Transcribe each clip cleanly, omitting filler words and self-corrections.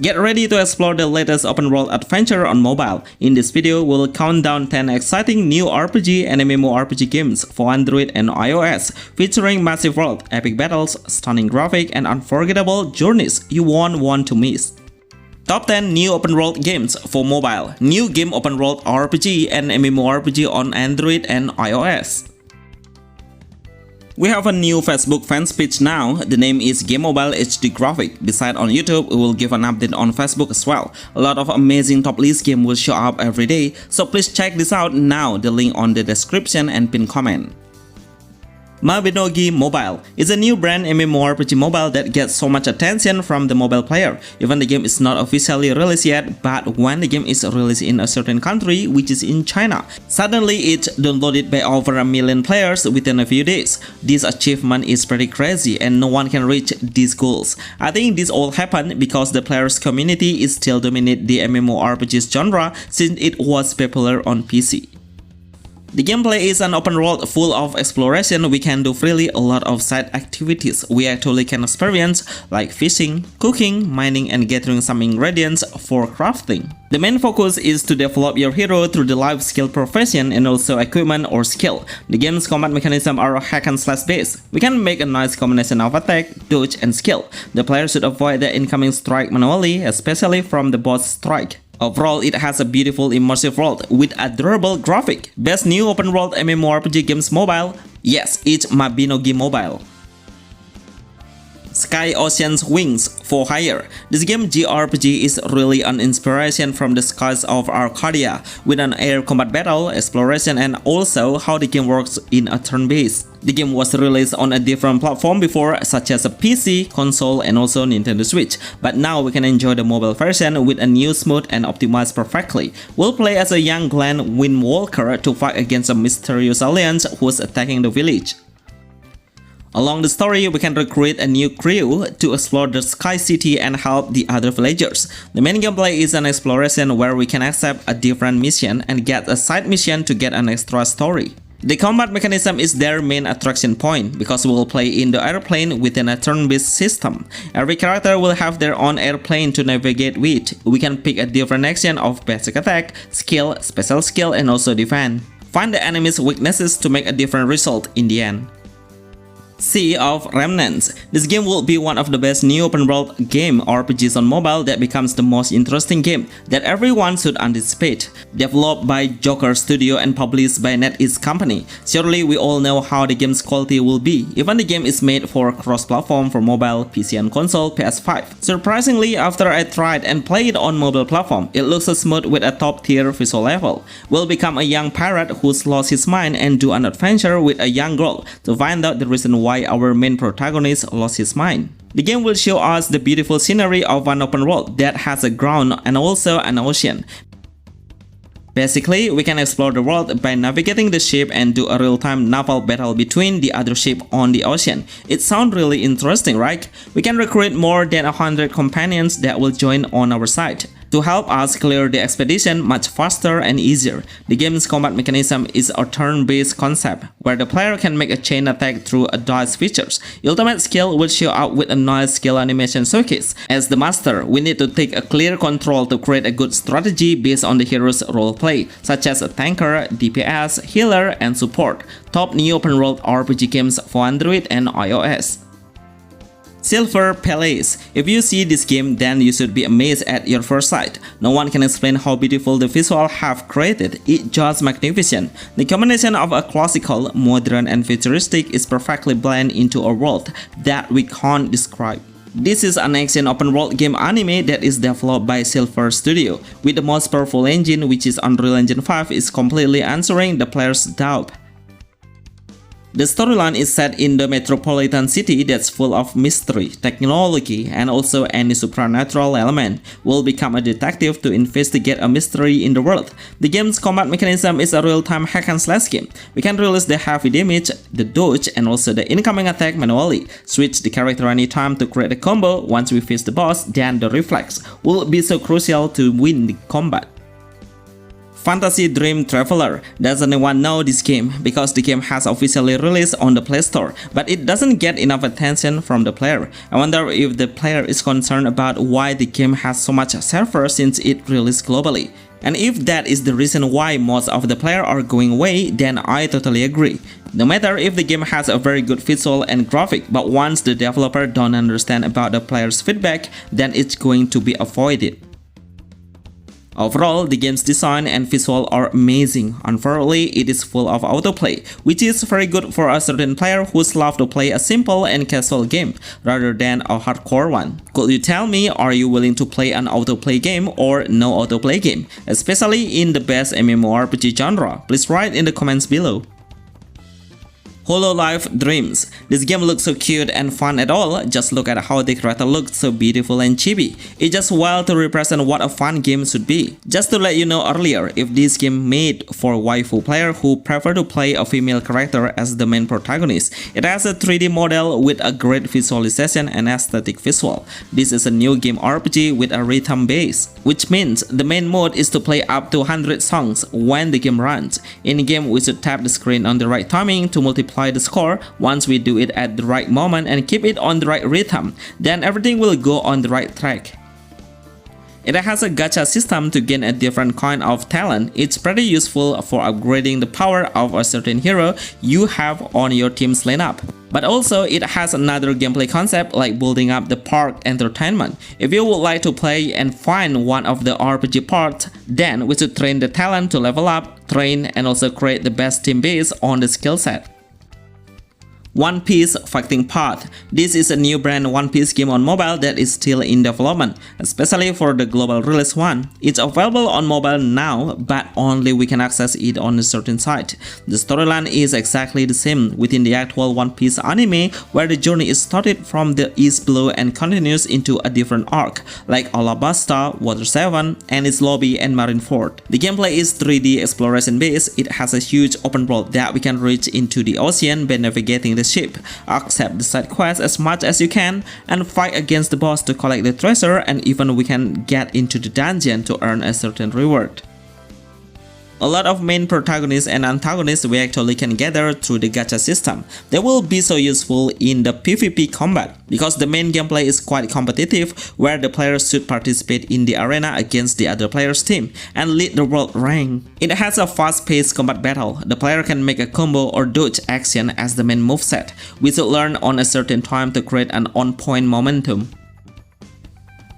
Get ready to explore the latest open world adventure on mobile. In this video, we'll count down 10 exciting new RPG and MMORPG games for Android and iOS, featuring massive world, epic battles, stunning graphics, and unforgettable journeys you won't want to miss. Top 10 new open world games for mobile. New game open world RPG and MMORPG on Android and iOS. We have a new Facebook fans page now. The name is GameMobile HDgraphic. Besides on YouTube, we will give an update on Facebook as well. A lot of amazing top list games will show up every day, so please check this out now. The link on the description and pinned comment. Mabinogi Mobile is a new brand MMORPG mobile that gets so much attention from the mobile player. Even the game is not officially released yet, but when the game is released in a certain country, which is in China, suddenly it's downloaded by over 1 million players within a few days. This achievement is pretty crazy and no one can reach these goals. I think this all happened because the players community is still dominate the MMORPG genre since it was popular on PC. The gameplay is an open world full of exploration. We can do freely a lot of side activities we actually can experience, like fishing, cooking, mining, and gathering some ingredients for crafting. The main focus is to develop your hero through the life skill profession and also equipment or skill. The game's combat mechanism are hack and slash based. We can make a nice combination of attack, dodge, and skill. The player should avoid the incoming strike manually, especially from the boss strike. Overall, it has a beautiful immersive world with adorable graphic. Best new open world MMORPG games mobile? Yes, it's Mabinogi Mobile. Sky Ocean's Wings for Hire. This game JRPG is really an inspiration from the skies of Arcadia, with an air combat battle, exploration, and also how the game works in a turn-based. The game was released on a different platform before, such as a PC, console, and also Nintendo Switch, but now we can enjoy the mobile version with a new smooth and optimized perfectly. We'll play as a young Glenn Windwalker to fight against a mysterious alliance who's attacking the village. Along the story, we can recruit a new crew to explore the Sky City and help the other villagers. The main gameplay is an exploration where we can accept a different mission and get a side mission to get an extra story. The combat mechanism is their main attraction point because we will play in the airplane within a turn-based system. Every character will have their own airplane to navigate with. We can pick a different action of basic attack, skill, special skill, and also defense. Find the enemy's weaknesses to make a different result in the end. Sea of Remnants. This game will be one of the best new open world game RPGs on mobile that becomes the most interesting game that everyone should anticipate. Developed by Joker Studio and published by NetEase Company, surely we all know how the game's quality will be. Even the game is made for cross-platform for mobile, PC and console, PS5. Surprisingly, after I tried and played on mobile platform, it looks so smooth with a top-tier visual level. We'll become a young pirate who's lost his mind and do an adventure with a young girl to find out the reason why our main protagonist lost his mind. The game will show us the beautiful scenery of an open world that has a ground and also an ocean. Basically, we can explore the world by navigating the ship and do a real-time naval battle between the other ship on the ocean. It sounds really interesting, right? We can recruit more than 100 companions that will join on our side to help us clear the expedition much faster and easier. The game's combat mechanism is a turn-based concept, where the player can make a chain attack through a dice features. Ultimate skill will show up with a nice skill animation showcase. As the master, we need to take a clear control to create a good strategy based on the hero's roleplay, such as a tanker, DPS, healer, and support. Top new open world RPG games for Android and iOS. Silver Palace. If you see this game, then you should be amazed at your first sight. No one can explain how beautiful the visuals have created. It's just magnificent. The combination of a classical, modern, and futuristic is perfectly blended into a world that we can't describe. This is an action open world game anime that is developed by Silver Studio, with the most powerful engine, which is Unreal Engine 5, is completely answering the player's doubt. The storyline is set in the metropolitan city that's full of mystery, technology, and also any supernatural element. Will become a detective to investigate a mystery in the world. The game's combat mechanism is a real-time hack and slash game. We can release the heavy damage, the dodge, and also the incoming attack manually. Switch the character anytime to create a combo. Once we face the boss, then the reflex will be so crucial to win the combat. Fantasy Dream Traveler. Does anyone know this game? Because the game has officially released on the Play Store, but it doesn't get enough attention from the player. I wonder if the player is concerned about why the game has so much server since it released globally. And if that is the reason why most of the players are going away, then I totally agree. No matter if the game has a very good visual and graphic, but once the developer don't understand about the player's feedback, then it's going to be avoided. Overall, the game's design and visual are amazing. Unfortunately, it is full of autoplay, which is very good for a certain player who's love to play a simple and casual game rather than a hardcore one. Could you tell me, are you willing to play an autoplay game or no autoplay game, especially in the best MMORPG genre? Please write in the comments below. Hololive Dreams. This game looks so cute and fun at all. Just look at how the character looks so beautiful and chibi. It's just wild to represent what a fun game should be. Just to let you know earlier, if this game made for waifu player who prefer to play a female character as the main protagonist. It has a 3D model with a great visualization and aesthetic visual. This is a new game RPG with a rhythm base, which means the main mode is to play up to 100 songs when the game runs. In game, we should tap the screen on the right timing to multiply the score. Once we do it at the right moment and keep it on the right rhythm, then everything will go on the right track. It has a gacha system to gain a different kind of talent. It's pretty useful for upgrading the power of a certain hero you have on your team's lineup. But also it has another gameplay concept like building up the park entertainment. If you would like to play and find one of the RPG parts, then we should train the talent to level up, train, and also create the best team based on the skill set. One Piece Fighting Path. This is a new brand One Piece game on mobile that is still in development, especially for the global release one. It's available on mobile now, but only we can access it on a certain site. The storyline is exactly the same within the actual One Piece anime, where the journey is started from the East Blue and continues into a different arc, like Alabasta, Water 7, and its lobby and Marineford. The gameplay is 3D exploration based. It has a huge open world that we can reach into the ocean by navigating the ship, accept the side quests as much as you can, and fight against the boss to collect the treasure, and even we can get into the dungeon to earn a certain reward. A lot of main protagonists and antagonists we actually can gather through the gacha system. They will be so useful in the PvP combat, because the main gameplay is quite competitive, where the players should participate in the arena against the other player's team and lead the world rank. It has a fast-paced combat battle. The player can make a combo or dodge action as the main moveset. We should learn on a certain time to create an on-point momentum.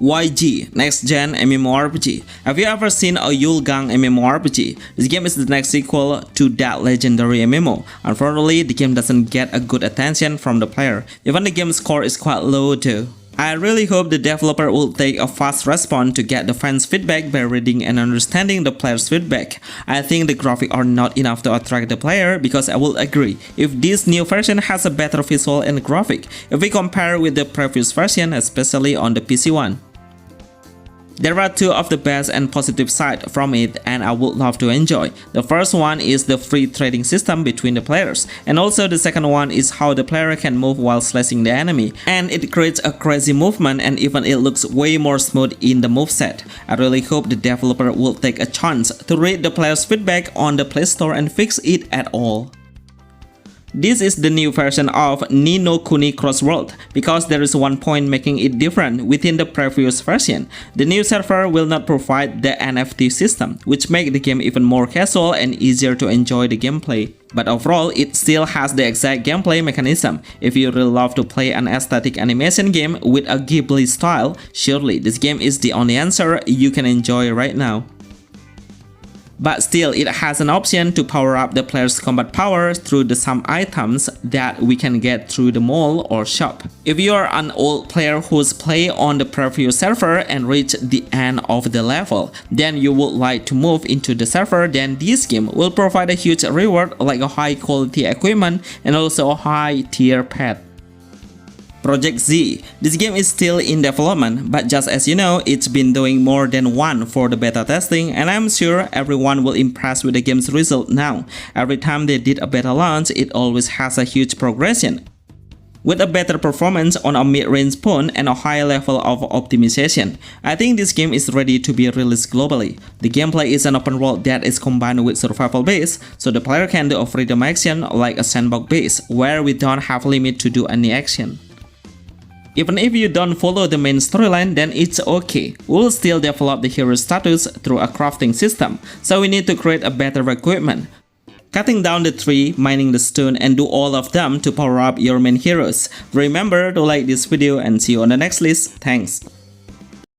YG, NextGen MMORPG. Have you ever seen a Yulgang MMORPG? This game is the next sequel to that legendary MMO. Unfortunately, the game doesn't get a good attention from the player. Even the game score is quite low too. I really hope the developer will take a fast response to get the fans' feedback by reading and understanding the player's feedback. I think the graphics are not enough to attract the player, because I will agree if this new version has a better visual and graphic if we compare with the previous version, especially on the PC one. There are two of the best and positive sides from it, and I would love to enjoy. The first one is the free trading system between the players, and also the second one is how the player can move while slashing the enemy, and it creates a crazy movement, and even it looks way more smooth in the moveset. I really hope the developer will take a chance to read the players' feedback on the Play Store and fix it at all. This is the new version of Ni no Kuni Crossworld, because there is one point making it different within the previous version. The new server will not provide the NFT system, which makes the game even more casual and easier to enjoy the gameplay. But overall, it still has the exact gameplay mechanism. If you really love to play an aesthetic animation game with a Ghibli style, surely this game is the only answer you can enjoy right now. But still, it has an option to power up the player's combat power through some items that we can get through the mall or shop. If you are an old player who's played on the previous server and reached the end of the level, then you would like to move into the server, then this game will provide a huge reward like a high quality equipment and also a high tier pet. Project Z. This game is still in development, but just as you know, it's been doing more than one for the beta testing, and I'm sure everyone will impress with the game's result now. Every time they did a beta launch, it always has a huge progression. with a better performance on a mid-range phone and a high level of optimization. I think this game is ready to be released globally. The gameplay is an open world that is combined with survival base, so the player can do a freedom action like a sandbox base, where we don't have limit to do any action. Even if you don't follow the main storyline, then it's okay. We'll still develop the hero status through a crafting system, so we need to create a better equipment. Cutting down the tree, mining the stone, and do all of them to power up your main heroes. Remember to like this video and see you on the next list. Thanks.